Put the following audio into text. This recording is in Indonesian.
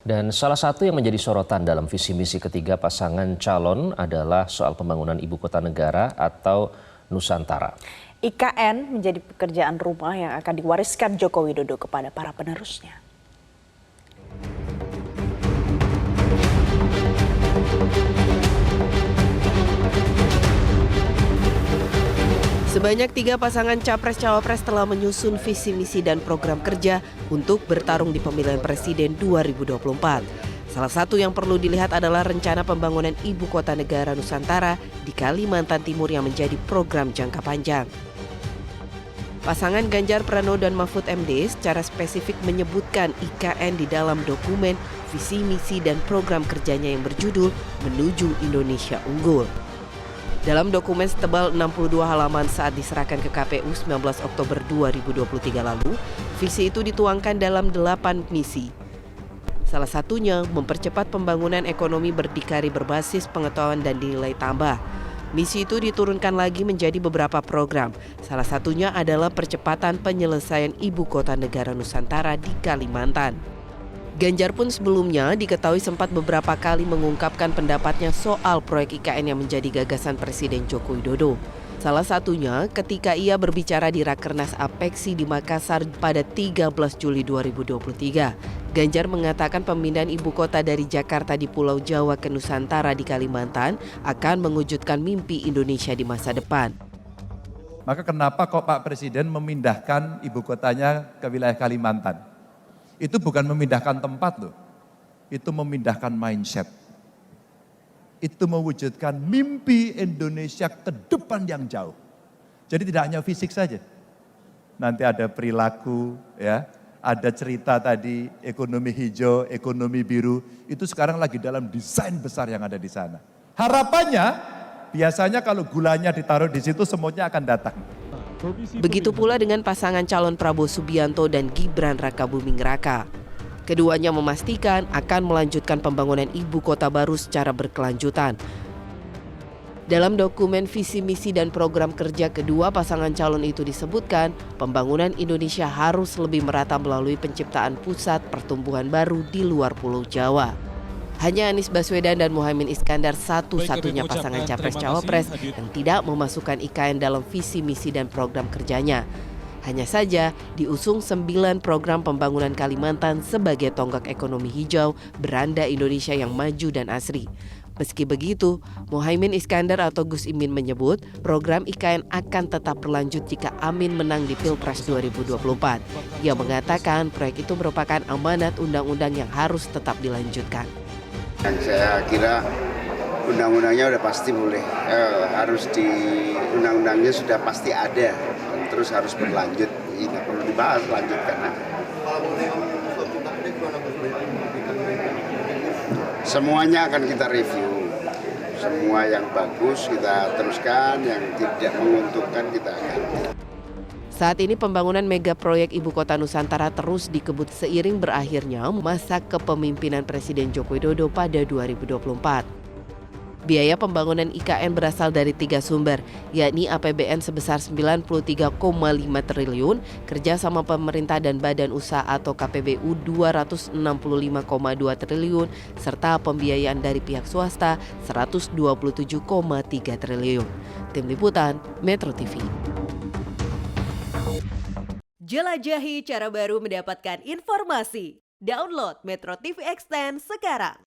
Dan salah satu yang menjadi sorotan dalam visi misi ketiga pasangan calon adalah soal pembangunan ibu kota negara atau Nusantara. IKN menjadi pekerjaan rumah yang akan diwariskan Joko Widodo kepada para penerusnya. Sebanyak 3 pasangan Capres-Cawapres telah menyusun visi misi dan program kerja untuk bertarung di pemilihan presiden 2024. Salah satu yang perlu dilihat adalah rencana pembangunan ibu kota negara Nusantara di Kalimantan Timur yang menjadi program jangka panjang. Pasangan Ganjar Pranowo dan Mahfud MD secara spesifik menyebutkan IKN di dalam dokumen visi misi dan program kerjanya yang berjudul Menuju Indonesia Unggul. Dalam dokumen setebal 62 halaman saat diserahkan ke KPU 19 Oktober 2023 lalu, visi itu dituangkan dalam 8 misi. Salah satunya mempercepat pembangunan ekonomi berdikari berbasis pengetahuan dan nilai tambah. Misi itu diturunkan lagi menjadi beberapa program. Salah satunya adalah percepatan penyelesaian ibu kota negara Nusantara di Kalimantan. Ganjar pun sebelumnya diketahui sempat beberapa kali mengungkapkan pendapatnya soal proyek IKN yang menjadi gagasan Presiden Joko Widodo. Salah satunya ketika ia berbicara di Rakernas Apeksi di Makassar pada 13 Juli 2023. Ganjar mengatakan pemindahan ibu kota dari Jakarta di Pulau Jawa ke Nusantara di Kalimantan akan mewujudkan mimpi Indonesia di masa depan. Maka kenapa kok Pak Presiden memindahkan ibu kotanya ke wilayah Kalimantan? Itu bukan memindahkan tempat loh, itu memindahkan mindset. Itu mewujudkan mimpi Indonesia ke depan yang jauh. Jadi tidak hanya fisik saja. Nanti ada perilaku, ya, ada cerita tadi ekonomi hijau, ekonomi biru, itu sekarang lagi dalam desain besar yang ada di sana. Harapannya biasanya kalau gulanya ditaruh di situ semuanya akan datang. Begitu pula dengan pasangan calon Prabowo Subianto dan Gibran Rakabuming Raka. Keduanya memastikan akan melanjutkan pembangunan ibu kota baru secara berkelanjutan. Dalam dokumen visi misi dan program kerja kedua pasangan calon itu disebutkan, pembangunan Indonesia harus lebih merata melalui penciptaan pusat pertumbuhan baru di luar Pulau Jawa. Hanya Anies Baswedan dan Muhaimin Iskandar satu-satunya pasangan Capres-Cawapres yang tidak memasukkan IKN dalam visi misi dan program kerjanya. Hanya saja diusung 9 program pembangunan Kalimantan sebagai tonggak ekonomi hijau beranda Indonesia yang maju dan asri. Meski begitu, Muhaimin Iskandar atau Gus Imin menyebut program IKN akan tetap berlanjut jika Amin menang di Pilpres 2024. Ia mengatakan proyek itu merupakan amanat undang-undang yang harus tetap dilanjutkan. Saya kira undang-undangnya udah pasti boleh, harus di undang-undangnya sudah pasti ada dan terus harus berlanjut. Ini perlu dibahas, lanjutkan aja. Semuanya akan kita review, semua yang bagus kita teruskan, yang tidak menguntungkan kita ganti. Saat ini pembangunan mega proyek Ibu Kota Nusantara terus dikebut seiring berakhirnya masa kepemimpinan Presiden Joko Widodo pada 2024. Biaya pembangunan IKN berasal dari 3 sumber, yakni APBN sebesar 93,5 triliun, kerjasama pemerintah dan badan usaha atau KPBU 265,2 triliun, serta pembiayaan dari pihak swasta 127,3 triliun. Tim Liputan, Metro TV. Jelajahi cara baru mendapatkan informasi. Download Metro TV Extend sekarang.